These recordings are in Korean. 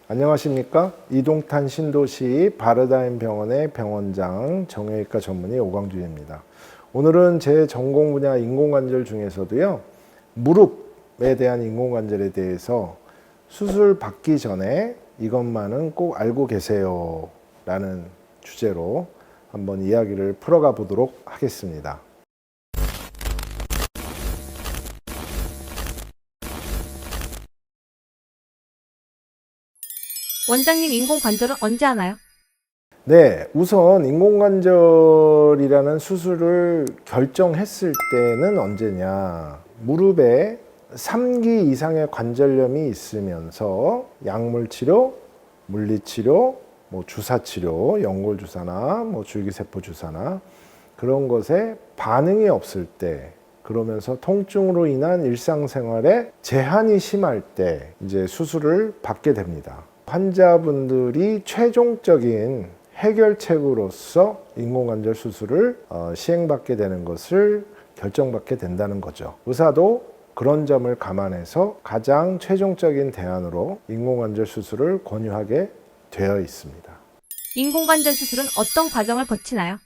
안녕하십니까? 이동탄 신도시 바르다임 병원의 병원장 정형외과 전문의 오광준입니다. 오늘은 제 전공 분야 인공관절 중에서도요, 무릎에 대한 인공관절에 대해서 수술 받기 전에 이것만은 꼭 알고 계세요 라는 주제로 한번 이야기를 풀어가 보도록 하겠습니다. 원장님, 인공관절은 언제 하나요? 네, 우선 인공관절이라는 수술을 결정했을 때는 언제냐. 무릎에 3기 이상의 관절염이 있으면서 약물치료, 물리치료, 주사치료, 연골주사나 줄기세포주사나 그런 것에 반응이 없을 때, 그러면서 통증으로 인한 일상생활에 제한이 심할 때 이제 수술을 받게 됩니다. 환자분들이 최종적인 해결책으로서 인공관절 수술을 시행받게 되는 것을 결정받게 된다는 거죠. 의사도 그런 점을 감안해서 가장 최종적인 대안으로 인공관절 수술을 권유하게 되어 있습니다. 인공관절 수술은 어떤 과정을 거치나요?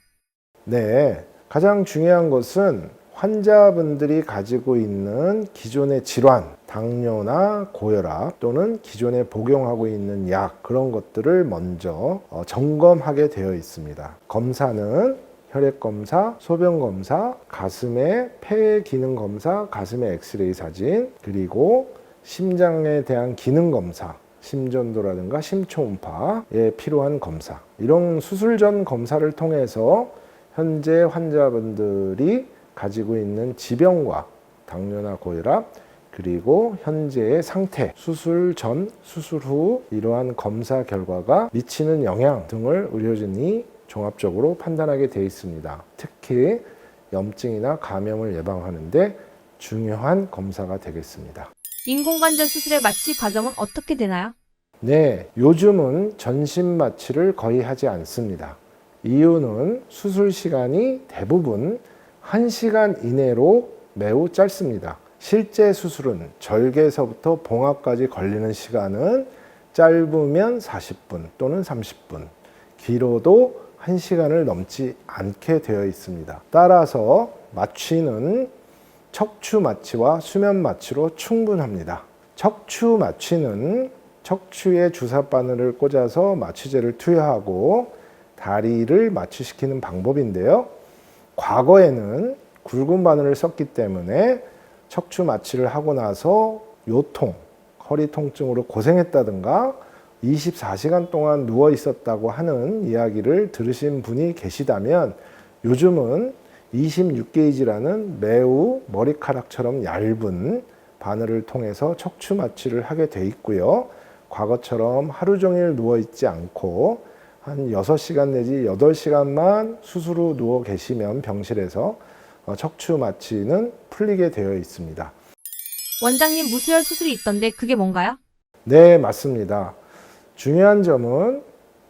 네, 가장 중요한 것은 환자분들이 가지고 있는 기존의 질환, 당뇨나 고혈압 또는 기존에 복용하고 있는 약, 그런 것들을 먼저 점검하게 되어 있습니다. 검사는 혈액검사, 소변검사, 가슴의 폐 기능 검사, 가슴의 엑스레이 사진, 그리고 심장에 대한 기능 검사, 심전도라든가 심초음파에 필요한 검사, 이런 수술 전 검사를 통해서 현재 환자분들이 가지고 있는 질병과 당뇨나 고혈압, 그리고 현재의 상태, 수술 전, 수술 후 이러한 검사 결과가 미치는 영향 등을 의료진이 종합적으로 판단하게 되어 있습니다. 특히 염증이나 감염을 예방하는 데 중요한 검사가 되겠습니다. 인공관절 수술의 마취 과정은 어떻게 되나요? 네, 요즘은 전신 마취를 거의 하지 않습니다. 이유는 수술 시간이 대부분 1시간 이내로 매우 짧습니다. 실제 수술은 절개에서부터 봉합까지 걸리는 시간은 짧으면 40분 또는 30분, 길어도 1시간을 넘지 않게 되어 있습니다. 따라서 마취는 척추 마취와 수면 마취로 충분합니다. 척추 마취는 척추에 주사 바늘을 꽂아서 마취제를 투여하고 다리를 마취시키는 방법인데요. 과거에는 굵은 바늘을 썼기 때문에 척추 마취를 하고 나서 요통, 허리 통증으로 고생했다든가 24시간 동안 누워 있었다고 하는 이야기를 들으신 분이 계시다면, 요즘은 26게이지라는 매우 머리카락처럼 얇은 바늘을 통해서 척추 마취를 하게 돼 있고요. 과거처럼 하루 종일 누워 있지 않고 한 6시간 내지 8시간만 수술 후 누워 계시면 병실에서 척추 마취는 풀리게 되어 있습니다. 원장님, 무수혈 수술이 있던데 그게 뭔가요? 네, 맞습니다. 중요한 점은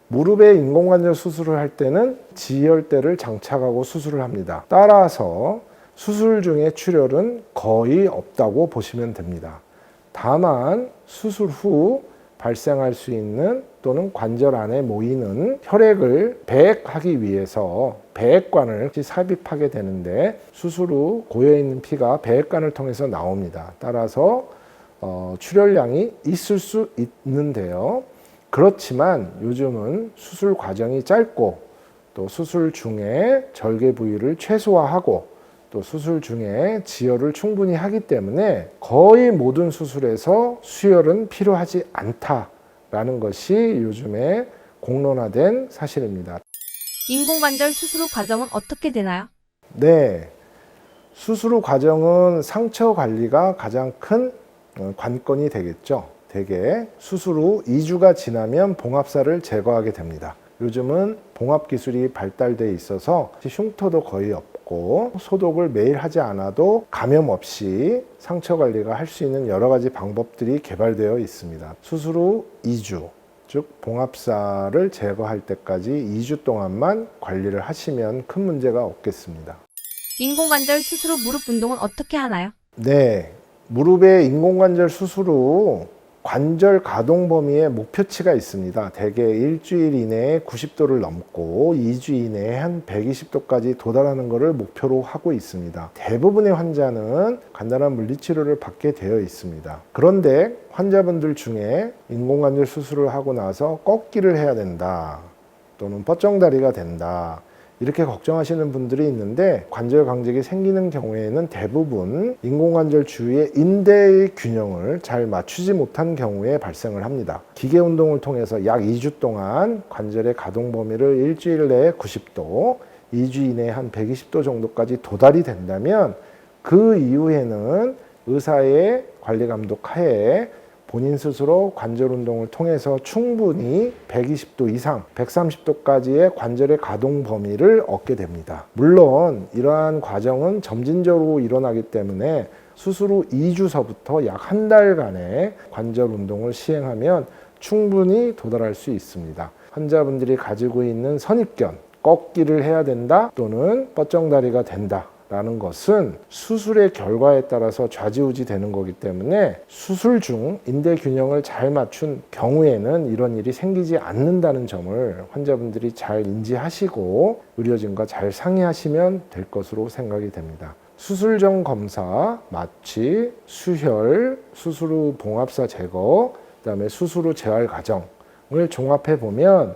무릎에 인공관절 수술을 할 때는 지혈대를 장착하고 수술을 합니다. 따라서 수술 중에 출혈은 거의 없다고 보시면 됩니다. 다만 수술 후 발생할 수 있는 또는 관절 안에 모이는 혈액을 배액하기 위해서 배액관을 삽입하게 되는데, 수술 후 고여있는 피가 배액관을 통해서 나옵니다. 따라서 출혈량이 있을 수 있는데요. 그렇지만 요즘은 수술 과정이 짧고 또 수술 중에 절개 부위를 최소화하고 또 수술 중에 지혈을 충분히 하기 때문에 거의 모든 수술에서 수혈은 필요하지 않다라는 것이 요즘에 공론화된 사실입니다. 인공관절 수술 후 과정은 어떻게 되나요? 네, 수술 후 과정은 상처 관리가 가장 큰 관건이 되겠죠. 대개 수술 후 2주가 지나면 봉합사를 제거하게 됩니다. 요즘은 봉합 기술이 발달돼 있어서 흉터도 거의 없고 소독을 매일 하지 않아도 감염 없이 상처 관리가 할 수 있는 여러 가지 방법들이 개발되어 있습니다. 수술 후 2주, 즉 봉합사를 제거할 때까지 2주 동안만 관리를 하시면 큰 문제가 없겠습니다. 인공관절 수술 후 무릎 운동은 어떻게 하나요? 네, 무릎의 인공관절 수술 후 관절 가동 범위의 목표치가 있습니다. 대개 일주일 이내에 90도를 넘고 2주 이내에 한 120도까지 도달하는 것을 목표로 하고 있습니다. 대부분의 환자는 간단한 물리치료를 받게 되어 있습니다. 그런데 환자분들 중에 인공관절 수술을 하고 나서 꺾기를 해야 된다, 또는 뻗정다리가 된다, 이렇게 걱정하시는 분들이 있는데, 관절 강직이 생기는 경우에는 대부분 인공관절 주위의 인대의 균형을 잘 맞추지 못한 경우에 발생을 합니다. 기계 운동을 통해서 약 2주 동안 관절의 가동 범위를 일주일 내에 90도, 2주 이내에 한 120도 정도까지 도달이 된다면 그 이후에는 의사의 관리 감독 하에 본인 스스로 관절 운동을 통해서 충분히 120도 이상, 130도까지의 관절의 가동 범위를 얻게 됩니다. 물론 이러한 과정은 점진적으로 일어나기 때문에 수술 후 2주서부터 약 한 달간의 관절 운동을 시행하면 충분히 도달할 수 있습니다. 환자분들이 가지고 있는 선입견, 꺾기를 해야 된다 또는 뻗정다리가 된다 라는 것은 수술의 결과에 따라서 좌지우지 되는 거기 때문에 수술 중 인대 균형을 잘 맞춘 경우에는 이런 일이 생기지 않는다는 점을 환자분들이 잘 인지하시고 의료진과 잘 상의하시면 될 것으로 생각이 됩니다. 수술 전 검사, 마취, 수혈, 수술 후 봉합사 제거, 그다음에 수술 후 재활 과정을 종합해 보면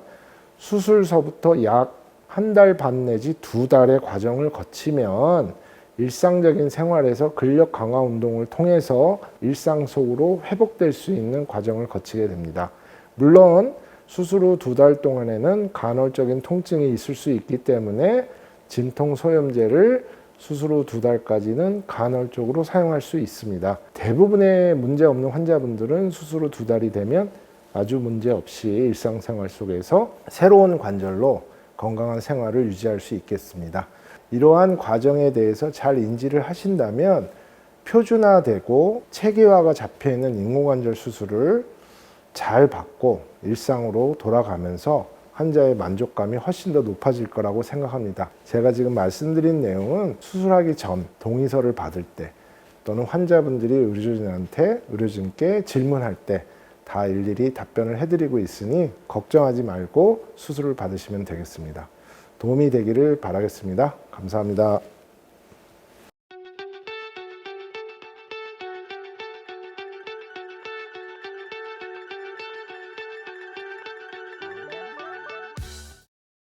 수술서부터 약 한 달 반 내지 2달의 과정을 거치면 일상적인 생활에서 근력 강화 운동을 통해서 일상 속으로 회복될 수 있는 과정을 거치게 됩니다. 물론 수술 후 2달 동안에는 간헐적인 통증이 있을 수 있기 때문에 진통 소염제를 수술 후 2달까지는 간헐적으로 사용할 수 있습니다. 대부분의 문제 없는 환자분들은 수술 후 2달이 되면 아주 문제 없이 일상생활 속에서 새로운 관절로 건강한 생활을 유지할 수 있겠습니다. 이러한 과정에 대해서 잘 인지를 하신다면 표준화되고 체계화가 잡혀있는 인공관절 수술을 잘 받고 일상으로 돌아가면서 환자의 만족감이 훨씬 더 높아질 거라고 생각합니다. 제가 지금 말씀드린 내용은 수술하기 전 동의서를 받을 때 또는 환자분들이 의료진께 질문할 때 다 일일이 답변을 해드리고 있으니 걱정하지 말고 수술을 받으시면 되겠습니다. 도움이 되기를 바라겠습니다. 감사합니다.